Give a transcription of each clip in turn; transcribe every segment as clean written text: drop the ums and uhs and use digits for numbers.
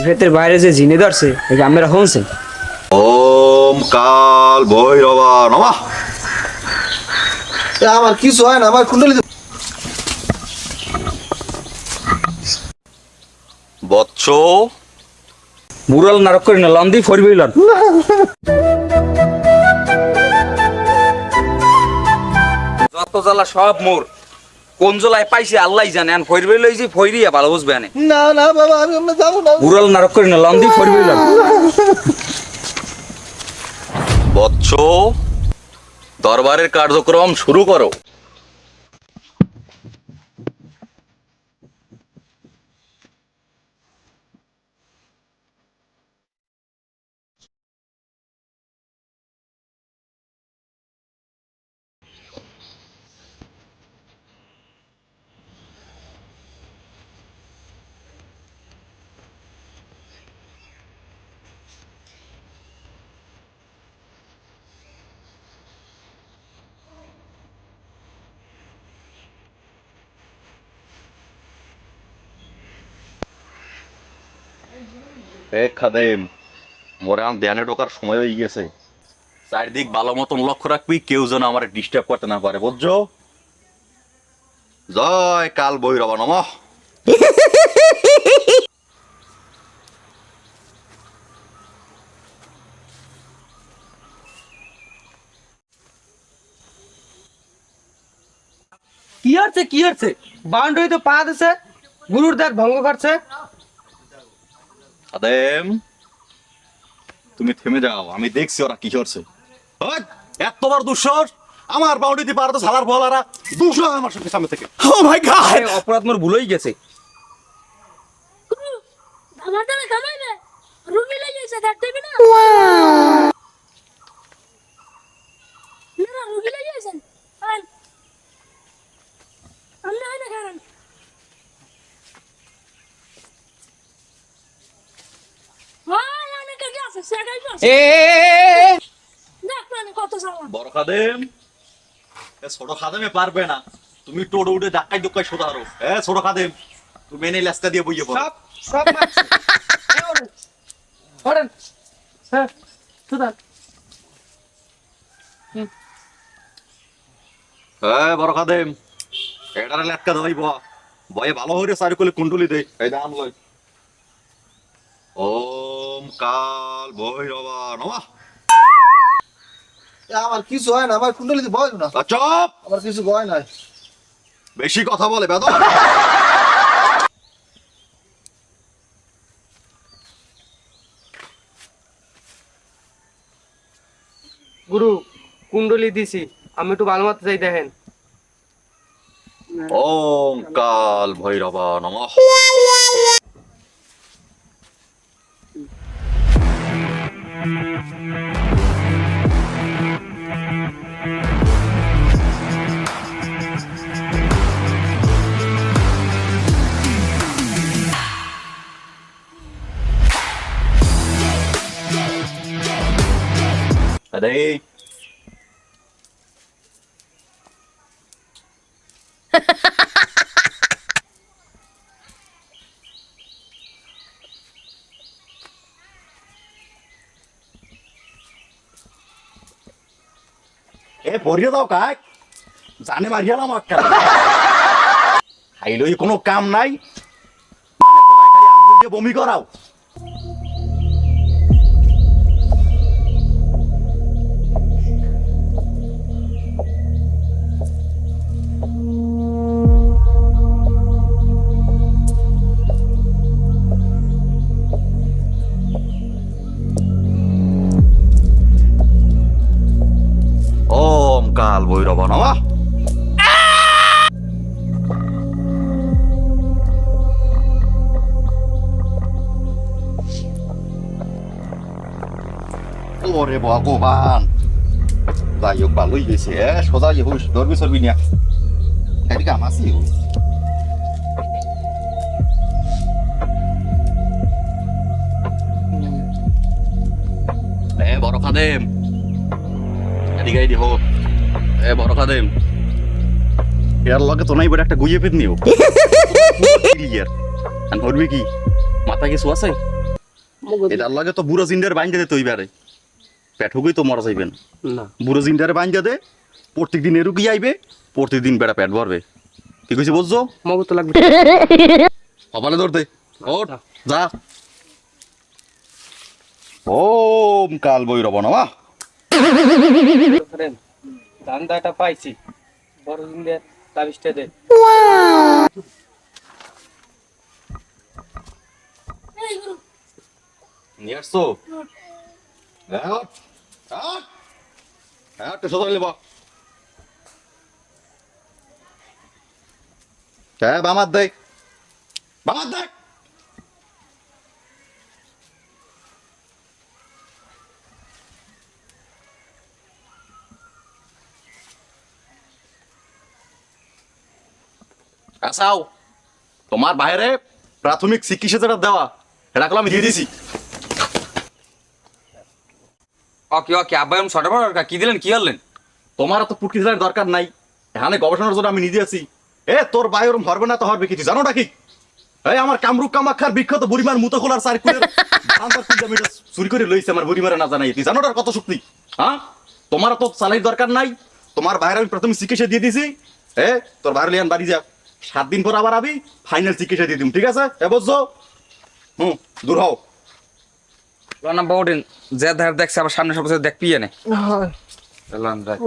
ভেতের বাইরে যে জিনে ধরছে এই যে আমরা শুনছেন। ওম কাল ভৈরবা নমঃ। আমার কিছু হয় না, আমার কুণ্ডলি বৎস মুরাল নারক করে না লন্দি ফরবিলন। যত জ্বালা সব মোর, কোন জলায় পাইছে আল্লাহ জানে। আন ফরবে লইছি ফইরিয়া ভালো বুঝবে আনে। না না বাবা, আমি আমরা যাবো না। মুরাল নারক করে না লন্দি ফরবিলন। বৎস দরবারের কার্যক্রম শুরু করো। খাদেম মোরে আমার ধ্যানে ঢোকার সময় হয়ে গেছে। চারদিক ভালো মতন লক্ষ্য রাখবি, কেউ যেন আমার ডিস্টার্ব করতে না পারে, বুঝছো? জয় কাল ভৈরবা নমঃ। কি হচ্ছে বাউন্ডারি তো পা দিছে, গুরুর দ্বার ভঙ্গ করছে। খাদেম তুমি থেমে যাও, আমি দেখছি ওরা কি করছে। ওই, এতবার দুঃসাহস আমার বাউন্ডারি পার তো সালার বলারা দুঃসাহস আমার সামনে থেকে। ও মাই গড, অপরাধ মোর ভুলই গেছে। আমার দ্বারা কামাইবে রুগী লেগে গেছে, দেখতে না না রুগী লেগে গেছেন। আমি হয় না কারণ অনেকে গেছে সেটাই দেখ মানে কত সালা বড় খাদেম ছোট খাদেমে পারবে না, তুমি টোড়ে উঠে ধাক্কাই ধুক্কাই সোজা হারো। ছোট খাদেম তুমি এনে লেসটা দিয়ে বইয়ে পড়ো। সব সব মারছে। ওরেন স্যার সুদান বড় খাদেম এটারে লেটকা দেওয়াই বয়ে ভালো হয়ে সারি করলে কুণ্ডুলি দে। এই দাম লই। ওম কাল ভৈরবা নমঃ। আমার কিছু হয় না, আমার কুণ্ডলিতে ভয় না, চুপ, আমার কিছু ভয় নাই। বেশি কথা বলে বেদ। গুরু কুণ্ডলি দিছি, আমি একটু ভালো মতো চাই দেখেন। ওম কাল ভৈরবা নমঃ। Ready? ভরিয়ে দাও কাক, জানে মারিয়ালাম একটা খাইলই কোনো কাম নাই, মানে খালি আঙ্গুল দিয়ে বমি করাও। ওম কাল ভৈরবা নমঃ। ওরে ভগবান, যাই হোক ভালোই গেছে। সোজা হুস ধরবি সরবি না, এদিকে আমাসি হুস। বড় খাদেম এদিকে আইডি হোক। বড় খাদেম এর লগে তো নাই বড় একটা গুইয়ে পেত নিও। ক্লিয়ার আর ধরবি কি মাথা কিছু আছে? এটার লাগে তো বুড়ো জিন্ডার বাইন্দা দে তুই বারে পেট হুকুই তো মরা যাইবেন না বুড়ো জিন্ডারে বাইন্দা দে প্রত্যেকদিন এরুকি আইবে প্রত্যেকদিন বেড়া পেট ভরবে কি কইছি বুঝছো মগজ তো লাগবে কপালে ধর দে ওঠ যা ওম কাল বৈরব নমঃ ধান্দাটা পাইছি বড় দিন দে তাবিজটা দে এই গুরু নিয়ে আসছো হ্যাঁ হ্যাঁ তো সদাই লেবা হ্যাঁ বামার দেখ বামার দেখ আসাও তোমার বাইরে প্রাথমিক চিকিৎসা যেটা দেওয়া এটা আমি দিয়ে দিছি ওকে ওকে আব্বা এরকম ছটা বড় কি দিলেন কি করলেন? তোমার তো পুটকি জেলার দরকার নাই এখানে গবেষণার জন্য আমি নিজে আছি তোর ভাই ওরম হরবে না তো হরবে কিছু জানো নাকি আমার কামরুক কামাক্ষার বিখ্যাত বুড়িমার মুতো খোলার সার্কুলের চুরি করে লইছে আমার বুড়িমারে না জানাই তুই জানো তার কত শক্তি হ্যাঁ তোমার তো চালাই দরকার নাই তোমার ভাইয়ের আমি প্রাথমিক চিকিৎসা দিয়ে দিছি তোর ভাইয়ের লিয়ান বাড়ি যা 7 দিন পর আবার আবি ফাইনাল চিকিৎসা দিয়ে দিম ঠিক আছে বুঝছো দূর হও না বউদিন যে ধার দেখছে আবার সামনে সব দেখ পিয়ে নে চললাম যাই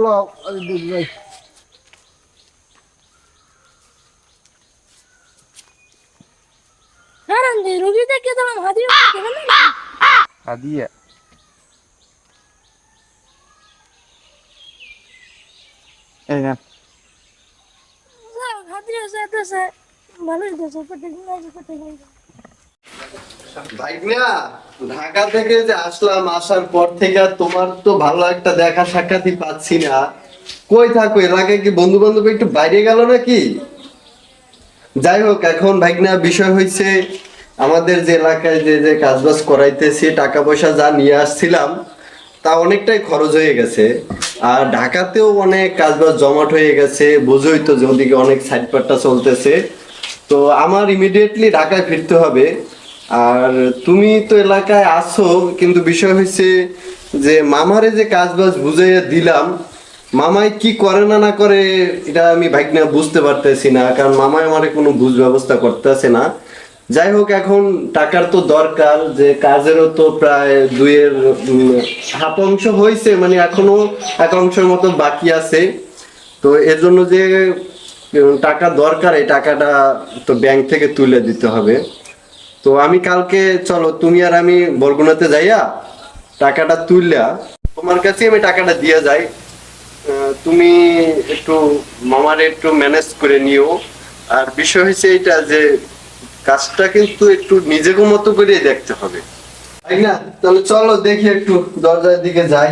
হারান দে রুগী দেখে তো হাদিয়া দেবেন না হাদিয়া এই না হাদিয়া সাথে ভালোই দেশে পড়তে গেছে ভাইগনা ঢাকা থেকে যে আসলাম আসার পর থেকে আর তোমার তো ভালো একটা দেখা সাক্ষাৎই পাচ্ছি না কই থাকো এলাকায় কি বন্ধু বান্ধব একটু বাইরে গেল নাকি যাই হোক এখন ভাইগনা বিষয় হইছে আমাদের যে এলাকায় যে যে কাজবাজ করাইতেছি টাকা পয়সা যা নিয়ে আসছিলাম তা অনেকটাই খরচ হয়ে গেছে আর ঢাকাতেও অনেক কাজবাজ জমাট হয়ে গেছে বুঝোই তো যে ওদিকে অনেক সাইডপাট্টা চলতেছে তো আমার ইমিডিয়েটলি ঢাকায় ফিরতে হবে আর তুমি তো এলাকায় আসো কিন্তু বিষয় হচ্ছে যে মামারে যে কাজবাজ বুঝাইয়া দিলাম মামাই কি করে না না করে এটা আমি ভাইগনা বুঝতে পারতেছি না কারণ মামাই আমারে কোনো বুঝ ব্যবস্থা করতেছে না যাই হোক এখন টাকার তো দরকার যে কাজেরও তো প্রায় 2/2 অংশ হয়েছে মানে এখনো 1 অংশের মতো বাকি আছে তো এর জন্য যে টাকা দরকার এই টাকাটা তো ব্যাংক থেকে তুলে দিতে হবে তো আমি কালকে চলো তুমি আর আমি বরগুনাতে যাইয়া টাকাটা তুললা তোমার কাছে আমি টাকাটা দিয়ে যাই তুমি একটু মামারে একটু ম্যানেজ করে নিও আর বিষয় হচ্ছে এটা যে কাজটা কিন্তু একটু নিজেকে মতো করে দেখতে হবে তাই না তাহলে চলো দেখি একটু দরজার দিকে যাই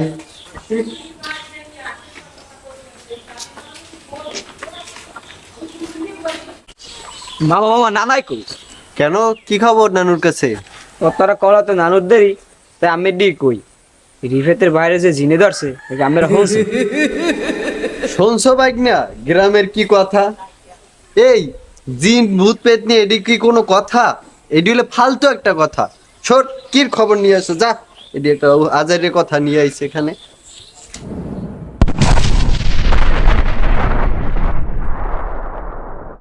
মামা মামা নানাই কই কেন কি খবর নানুর কাছে ও তারা কলা তো নানুর দেরি তাই আমি ডি কই রিফেতের বাইরে যে জিনে ধরছে আমরা হচ্ছে শুনছো বাইক না গ্রামের কি কথা এই জিন ভূত পেট নিয়ে এডি কি কোনো কথা এডি হলে ফালতু একটা কথা ছোট কি খবর নিয়ে আসো যা এডি একটা আজারের কথা নিয়ে আইছে এখানে